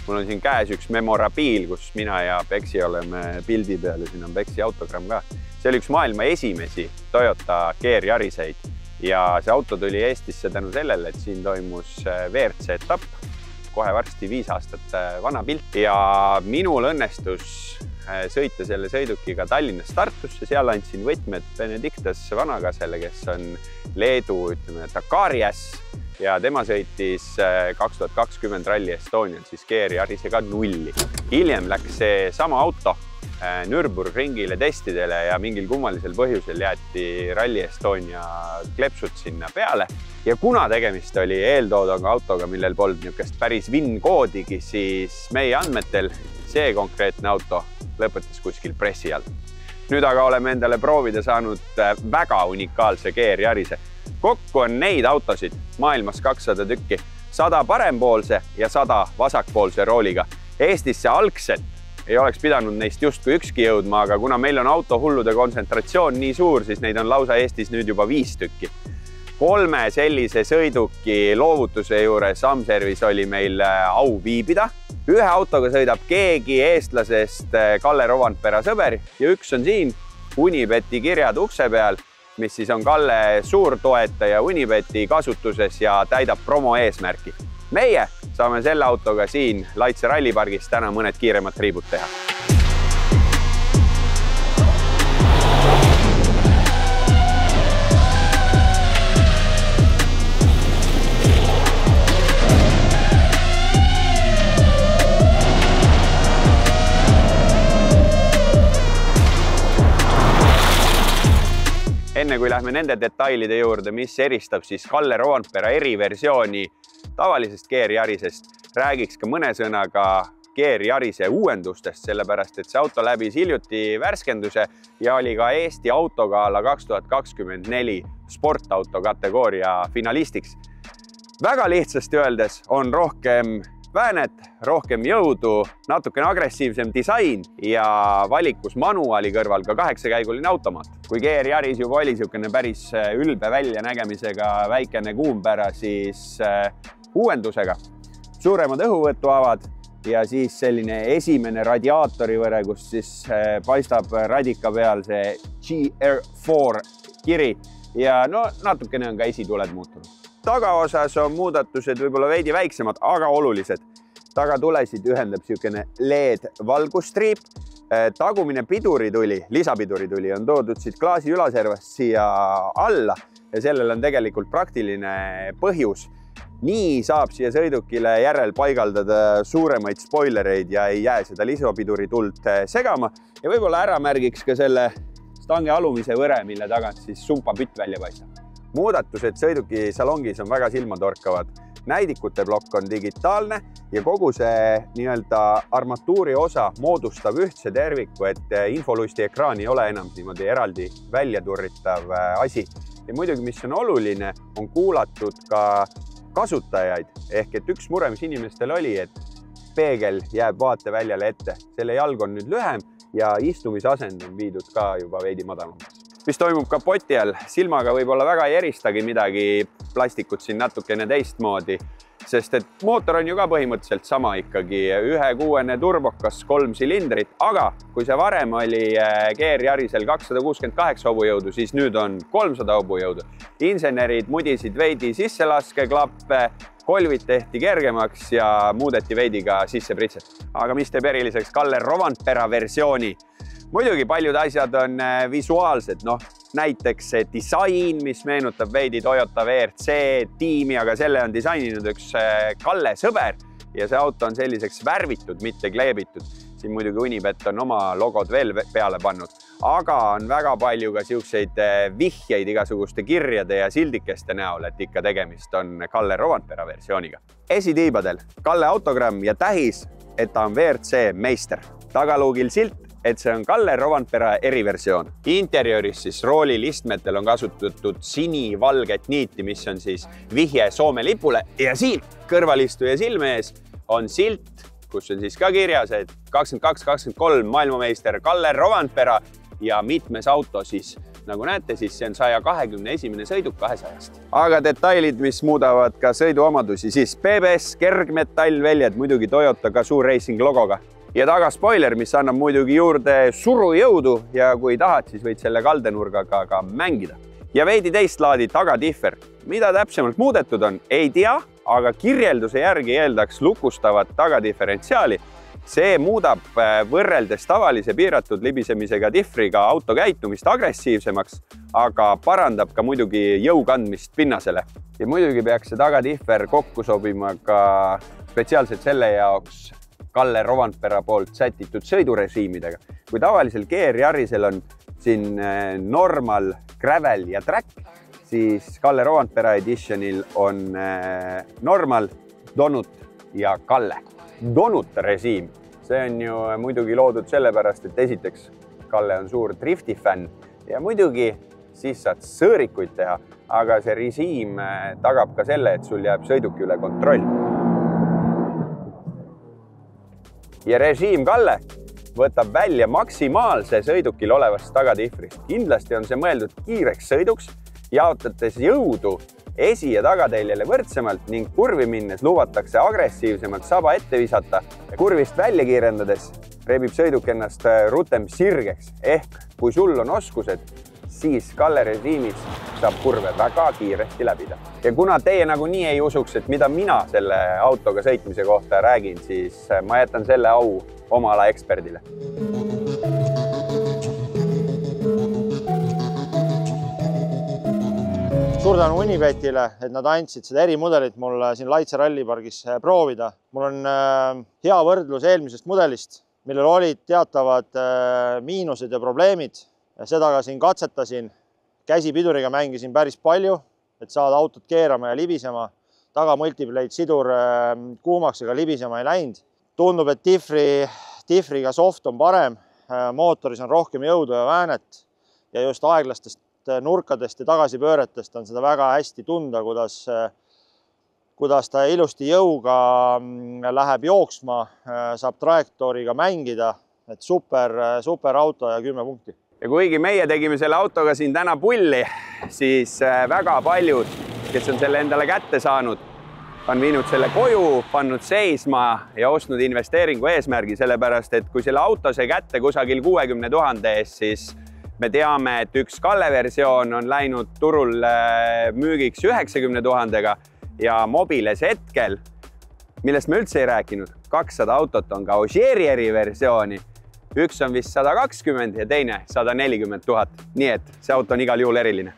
Mul on siin käes üks memorabiil, kus mina ja Peksi oleme pildi peal ja siin on Peksi autogramm ka. See oli üks maailma esimesi Toyota GR Yariseid ja see auto tuli Eestisse tänu sellele, et siin toimus WRC etapp, kohe varsti 5 aastat vana pilt ja minul õnnestus sõita selle sõidukiga Tallinnast Tartusse, seal andsin võtmed Benedictas Vanakasele, kes on Leedu, ütleme, Dakarias ja tema sõitis 2020 Rally Estonial siis GR Yarisega 0. Hiljem läks see sama auto Nürburgringile testidele ja mingil kummalisel põhjusel jäeti Rally Estonia klepsud sinna peale. Ja kuna tegemist oli eeltoodaga autoga, millel polnud niisugust päris VIN-koodigi, siis meie andmetel see konkreetne auto lõpetas kuskil pressi all. Nüüd aga oleme endale proovida saanud väga unikaalse GR Yarise. Kokku on neid autosid maailmas 200 tükki, 100 parempoolse ja 100 vasakpoolse rooliga. Eestisse algselt ei oleks pidanud neist justkui ükski jõudma, aga kuna meil on autohullude kontsentratsioon nii suur, siis neid on lausa Eestis nüüd juba 5 tükki. 3 sellise sõiduki loovutuse juures Amservice oli meil au viibida. Ühe autoga sõidab keegi eestlasest Kalle Rovanpera sõber ja üks on siin Unibeti kirjad ukse peal, mis siis on Kalle suurtoetaja Unibeti kasutuses ja täidab promo eesmärki. Meie saame selle autoga siin Laitse rallipargis täna mõned kiiremad triibud teha. Enne kui lähme nende detailide juurde, mis eristab siis Kalle Rovanpera eriversiooni tavalisest GR Yarisest, räägiks ka mõne sõnaga GR Yarise uuendustest, sellepärast et see auto läbis hiljuti värskenduse ja oli ka Eesti autogala 2024 sportauto kategooria finalistiks. Väga lihtsasti öeldes on rohkem väänet, rohkem jõudu, natukene agressiivsem disain ja valikus manuaali kõrval ka 8-käiguline automaat. Kui GR Yaris juba oli niisugune päris ülbe väljanägemisega väikene kuumpära, siis uuendusega suuremad õhuvõtuavad ja siis selline esimene radiaatori võre, kus siis paistab radika peal see GR4 kiri ja no natukene on ka esituled muutunud. Tagaosas on muudatused võib-olla veidi väiksemad, aga olulised. Tagatulesid ühendab niisugune LED valgustriip. Tagumine pidurituli, lisapidurituli on toodud siit klaasi ülaservast siia alla ja sellel on tegelikult praktiline põhjus. Nii saab siia sõidukile järel paigaldada suuremaid spoilereid ja ei jää seda lisapidurituld segama. Ja võib-olla ära märgiks ka selle stange alumise võre, mille tagant siis sumpapütt välja paistab. Muudatused sõiduki salongis on väga silmatorkavad. Näidikute plokk on digitaalne ja kogu see nii-öelda armatuuri osa moodustab ühtse terviku, et infolusti ekraan ei ole enam niimoodi eraldi väljaturritav asi. Ja muidugi, mis on oluline, on kuulatud ka kasutajaid. Ehk et üks mure, mis inimestel oli, et peegel jääb vaateväljale ette. Selle jalg on nüüd lühem ja istumisasend on viidud ka juba veidi madalamaks. Mis toimub kapoti all? Silmaga võib-olla väga ei eristagi midagi, plastikut siin natukene teistmoodi, sest et mootor on ju ka põhimõtteliselt sama ikkagi. 1.6 turbokas 3 silindrit, aga kui see varem oli GR Yarisel 268 hobujõudu, siis nüüd on 300 hobujõudu. Insenerid mudisid veidi sisselaskeklappe, kolvid tehti kergemaks ja muudeti veidi ka sissepritset. Aga mis teeb eriliseks Kalle Rovanpera versiooni? Muidugi paljud asjad on visuaalsed, näiteks see disain, mis meenutab veidi Toyota WRC tiimi, aga selle on disaininud üks Kalle sõber ja see auto on selliseks värvitud, mitte kleebitud. Siin muidugi Unibet on oma logod veel peale pannud, aga on väga palju ka siukseid vihjeid igasuguste kirjade ja sildikeste näol, et ikka tegemist on Kalle Rovanpera versiooniga. Esitiibadel Kalle autogramm ja tähis, et ta on WRC meister. Tagaluugil silt, et see on Kalle Rovanpera eriversioon. Interiöris siis roolilistmetel on kasutatud sinivalget niiti, mis on siis vihje Soome lipule ja siin kõrvalistuja silme ees on silt, kus on siis ka kirjas, et 22-23 maailmameister Kalle Rovanpera ja mitmes auto siis nagu näete, siis see on 121. sõiduk 200-st. Aga detailid, mis muudavad ka sõiduomadusi, siis PBS, kergmetallväljad, muidugi Toyota Gazoo Racing logoga ja tagaspoiler, mis annab muidugi juurde surujõudu ja kui tahad, siis võid selle kaldenurgaga ka mängida. Ja veidi teist laadi tagatihver. Mida täpsemalt muudetud on, ei tea, aga kirjelduse järgi eeldaks lukustavat tagadiferentsiaali. See muudab võrreldes tavalise piiratud libisemisega tihvriga auto käitumist agressiivsemaks, aga parandab ka muidugi jõukandmist pinnasele. Ja muidugi peaks see tagatihver kokku sobima ka spetsiaalselt selle jaoks Kalle Rovanpera poolt sätitud sõidurežiimidega. Kui tavalisel GR-Yarisel on siin normal, gravel ja track, siis Kalle Rovanpera editionil on normal, donut ja Kalle. Donut režiim, see on ju muidugi loodud sellepärast, et esiteks Kalle on suur drifti fänn ja muidugi siis saad sõõrikuid teha, aga see režiim tagab ka selle, et sul jääb sõiduki üle kontroll. Ja režiim Kalle võtab välja maksimaalse sõidukil olevast tagatihvrist. Kindlasti on see mõeldud kiireks sõiduks, jaotates jõudu esi- ja tagateljele võrdsemalt ning kurvi minnes lubatakse agressiivsemalt saba ette visata. Kurvist välja kiirendades rebib sõiduk ennast rutem sirgeks. Ehk kui sul on oskused, siis Kalle režiimis saab kurve väga kiiresti läbida. Ja kuna teie nagunii ei usuks, et mida mina selle autoga sõitmise kohta räägin, siis ma jätan selle au oma ala eksperdile. Suur tänu Unibetile, et nad andsid seda erimudelit mulle siin Laitse rallipargis proovida. Mul on hea võrdlus eelmisest mudelist, millel olid teatavad miinused ja probleemid. Seda ka siin katsetasin. Käsipiduriga mängisin päris palju, et saada autot keerama ja libisema. Taga multiplate sidur kuumaks ega libisema ei läinud. Tundub, et tihvriga soft on parem, mootoris on rohkem jõudu ja väänet ja just aeglastest nurkadest ja tagasipööretest on seda väga hästi tunda, kuidas ta ilusti jõuga läheb jooksma, saab trajektooriga mängida, et super auto ja 10 punkti. Ja kuigi meie tegime selle autoga siin täna pulli, siis väga paljud, kes on selle endale kätte saanud, on viinud selle koju, pannud seisma ja ostnud investeeringu eesmärgi, sellepärast, et kui selle auto sai kätte kusagil 60 000 eest, siis me teame, et üks Kalle versioon on läinud turul müügiks 90 000-ga ja Mobiles hetkel, millest me üldse ei rääkinud, 200 autot on ka Ogieri eriversiooni. Üks on vist 120 ja teine 140 000. Nii et see auto on igal juhul eriline.